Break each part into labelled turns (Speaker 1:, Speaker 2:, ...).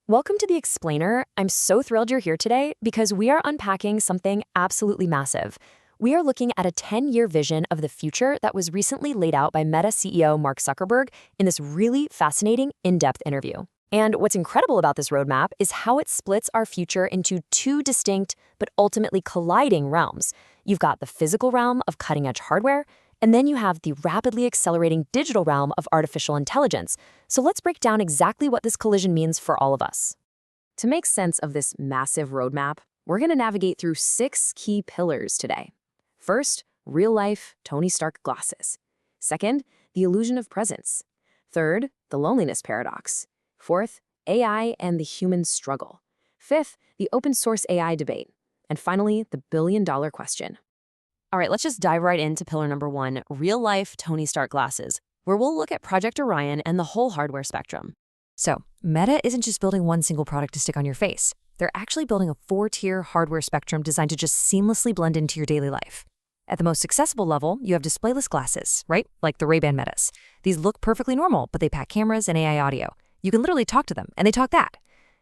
Speaker 1: Welcome to The Explainer. I'm so thrilled you're here today because we are unpacking something absolutely massive. We are looking at a 10-year vision of the future that was recently laid out by Meta CEO Mark Zuckerberg in this really fascinating, in-depth interview. And what's incredible about this roadmap is how it splits our future into two distinct but ultimately colliding realms. You've got the physical realm of cutting-edge hardware, and then you have the rapidly accelerating digital realm of artificial intelligence. So let's break down exactly what this collision means for all of us. To make sense of this massive roadmap, we're going to navigate through 6 key pillars today. First, real-life Tony Stark glasses. Second, the illusion of presence. Third, the loneliness paradox. Fourth, AI and the human struggle. Fifth, the open-source AI debate. And finally, the billion-dollar question. All right, let's just dive right into pillar number 1, real-life Tony Stark glasses, where we'll look at Project Orion and the whole hardware spectrum. So, Meta isn't just building one single product to stick on your face. They're actually building a 4-tier hardware spectrum designed to just seamlessly blend into your daily life. At the most accessible level, you have displayless glasses, right? Like the Ray-Ban Metas. These look perfectly normal, but they pack cameras and AI audio. You can literally talk to them, and they talk that.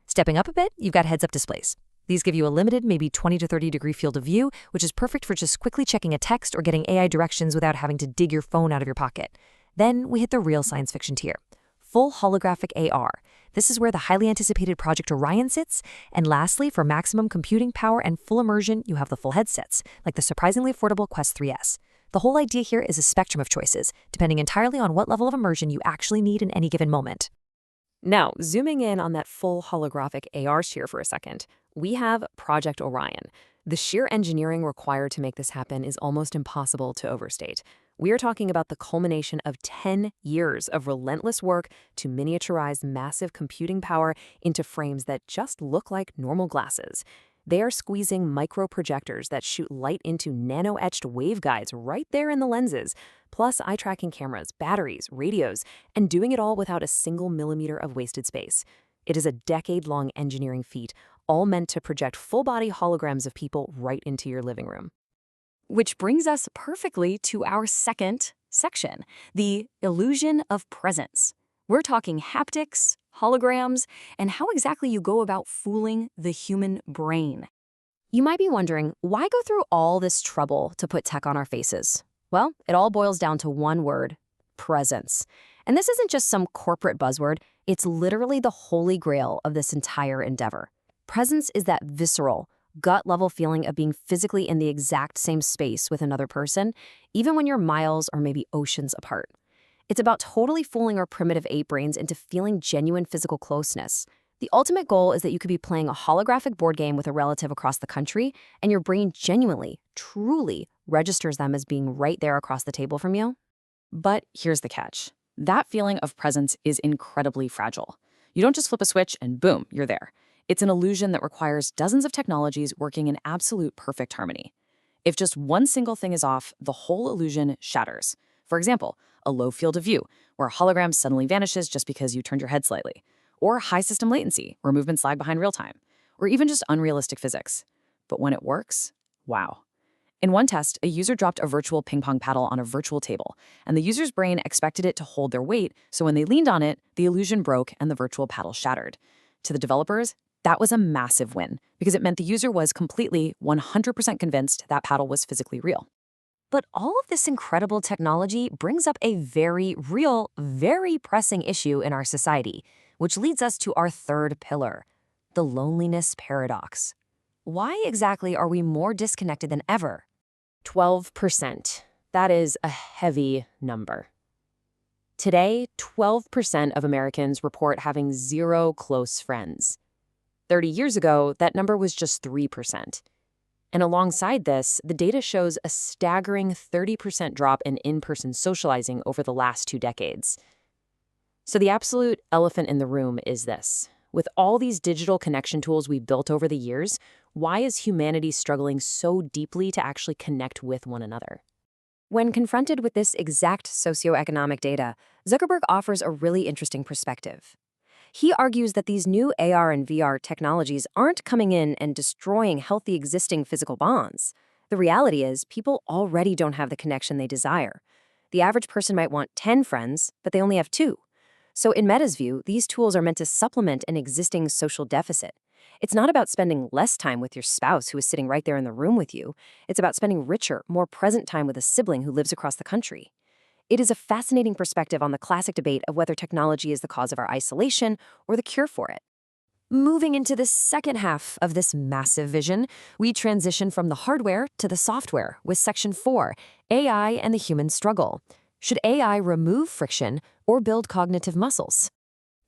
Speaker 1: Stepping up a bit, you've got heads-up displays. These give you a limited, maybe 20 to 30 degree field of view, which is perfect for just quickly checking a text or getting AI directions without having to dig your phone out of your pocket. Then we hit the real science fiction tier. Full holographic AR. This is where the highly anticipated Project Orion sits. And lastly, for maximum computing power and full immersion, you have the full headsets, like the surprisingly affordable Quest 3S. The whole idea here is a spectrum of choices, depending entirely on what level of immersion you actually need in any given moment. Now, zooming in on that full holographic AR tier for a second, we have Project Orion. The sheer engineering required to make this happen is almost impossible to overstate. We are talking about the culmination of 10 years of relentless work to miniaturize massive computing power into frames that just look like normal glasses. They are squeezing micro-projectors that shoot light into nano-etched waveguides right there in the lenses, plus eye-tracking cameras, batteries, radios, and doing it all without a single millimeter of wasted space. It is a decade-long engineering feat, all meant to project full-body holograms of people right into your living room. Which brings us perfectly to our second section, the illusion of presence. We're talking haptics, holograms, and how exactly you go about fooling the human brain. You might be wondering, why go through all this trouble to put tech on our faces? Well, it all boils down to one word: presence. And this isn't just some corporate buzzword, it's literally the holy grail of this entire endeavor. Presence is that visceral, gut-level feeling of being physically in the exact same space with another person, even when you're miles or maybe oceans apart. It's about totally fooling our primitive ape brains into feeling genuine physical closeness. The ultimate goal is that you could be playing a holographic board game with a relative across the country, and your brain genuinely, truly registers them as being right there across the table from you. But here's the catch. That feeling of presence is incredibly fragile. You don't just flip a switch and boom, you're there. It's an illusion that requires dozens of technologies working in absolute perfect harmony. If just one single thing is off, the whole illusion shatters. For example, a low field of view, where a hologram suddenly vanishes just because you turned your head slightly. Or high system latency, where movements lag behind real time. Or even just unrealistic physics. But when it works, wow. In one test, a user dropped a virtual ping pong paddle on a virtual table, and the user's brain expected it to hold their weight, so when they leaned on it, the illusion broke and the virtual paddle shattered. To the developers, that was a massive win, because it meant the user was completely, 100% convinced that paddle was physically real. But all of this incredible technology brings up a very real, very pressing issue in our society, which leads us to our third pillar, the loneliness paradox. Why exactly are we more disconnected than ever? 12%. That is a heavy number. Today, 12% of Americans report having 0 close friends. 30 years ago, that number was just 3%. And alongside this, the data shows a staggering 30% drop in in-person socializing over the last 2 decades. So the absolute elephant in the room is this. With all these digital connection tools we've built over the years, why is humanity struggling so deeply to actually connect with one another? When confronted with this exact socioeconomic data, Zuckerberg offers a really interesting perspective. He argues that these new AR and VR technologies aren't coming in and destroying healthy existing physical bonds. The reality is, people already don't have the connection they desire. The average person might want 10 friends, but they only have 2. So in Meta's view, these tools are meant to supplement an existing social deficit. It's not about spending less time with your spouse who is sitting right there in the room with you. It's about spending richer, more present time with a sibling who lives across the country. It is a fascinating perspective on the classic debate of whether technology is the cause of our isolation or the cure for it. Moving into the second half of this massive vision, we transition from the hardware to the software with Section 4, AI and the Human Struggle. Should AI remove friction or build cognitive muscles?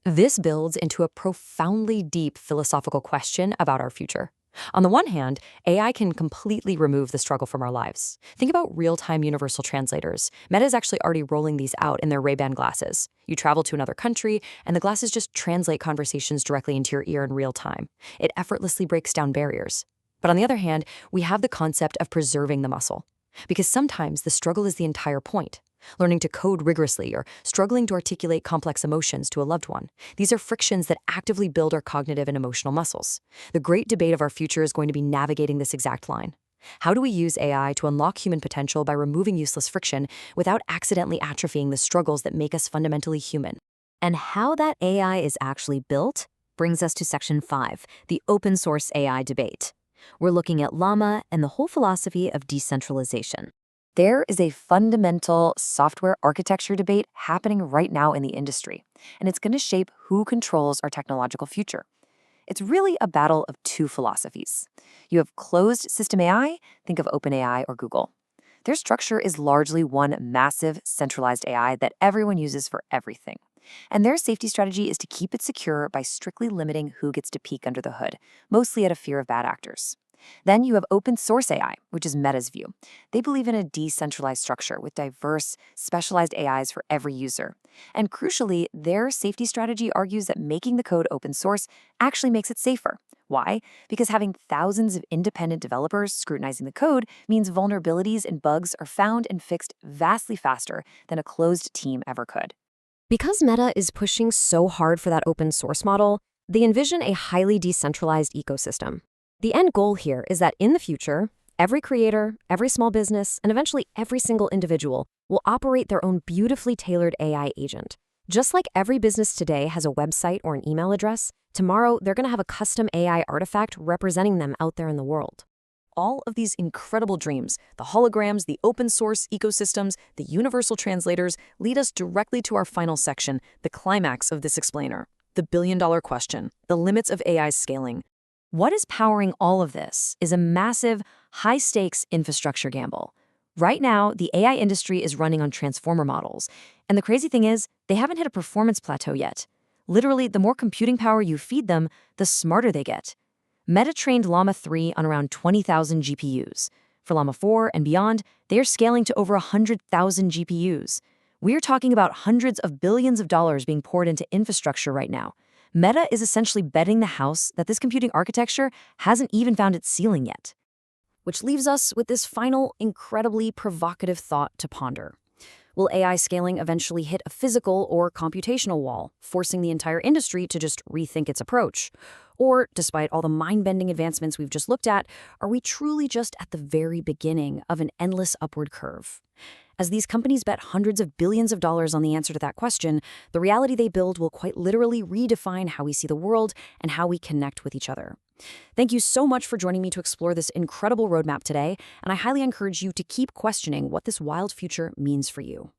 Speaker 1: This builds into a profoundly deep philosophical question about our future. On the one hand, AI can completely remove the struggle from our lives. Think about real-time universal translators. Meta is actually already rolling these out in their Ray-Ban glasses. You travel to another country, and the glasses just translate conversations directly into your ear in real time. It effortlessly breaks down barriers. But on the other hand, we have the concept of preserving the muscle. Because sometimes the struggle is the entire point. Learning to code rigorously or struggling to articulate complex emotions to a loved one. These are frictions that actively build our cognitive and emotional muscles. The great debate of our future is going to be navigating this exact line. How do we use AI to unlock human potential by removing useless friction without accidentally atrophying the struggles that make us fundamentally human? And how that AI is actually built brings us to Section 5, the open source AI debate. We're looking at Llama and the whole philosophy of decentralization. There is a fundamental software architecture debate happening right now in the industry, and it's going to shape who controls our technological future. It's really a battle of two philosophies. You have closed system AI, think of OpenAI or Google. Their structure is largely one massive centralized AI that everyone uses for everything. And their safety strategy is to keep it secure by strictly limiting who gets to peek under the hood, mostly out of fear of bad actors. Then you have open source AI, which is Meta's view. They believe in a decentralized structure with diverse, specialized AIs for every user. And crucially, their safety strategy argues that making the code open source actually makes it safer. Why? Because having thousands of independent developers scrutinizing the code means vulnerabilities and bugs are found and fixed vastly faster than a closed team ever could. Because Meta is pushing so hard for that open source model, they envision a highly decentralized ecosystem. The end goal here is that in the future, every creator, every small business, and eventually every single individual will operate their own beautifully tailored AI agent. Just like every business today has a website or an email address, tomorrow they're going to have a custom AI artifact representing them out there in the world. All of these incredible dreams, the holograms, the open source ecosystems, the universal translators, lead us directly to our final section, the climax of this explainer, the billion-dollar question, the limits of AI scaling. What is powering all of this is a massive, high-stakes infrastructure gamble. Right now, the AI industry is running on transformer models, and the crazy thing is, they haven't hit a performance plateau yet. Literally, the more computing power you feed them, the smarter they get. Meta trained Llama 3 on around 20,000 GPUs. For Llama 4 and beyond, they are scaling to over 100,000 GPUs. We are talking about hundreds of billions of dollars being poured into infrastructure right now. Meta is essentially betting the house that this computing architecture hasn't even found its ceiling yet. Which leaves us with this final, incredibly provocative thought to ponder. Will AI scaling eventually hit a physical or computational wall, forcing the entire industry to just rethink its approach? Or, despite all the mind-bending advancements we've just looked at, are we truly just at the very beginning of an endless upward curve? As these companies bet hundreds of billions of dollars on the answer to that question, the reality they build will quite literally redefine how we see the world and how we connect with each other. Thank you so much for joining me to explore this incredible roadmap today, and I highly encourage you to keep questioning what this wild future means for you.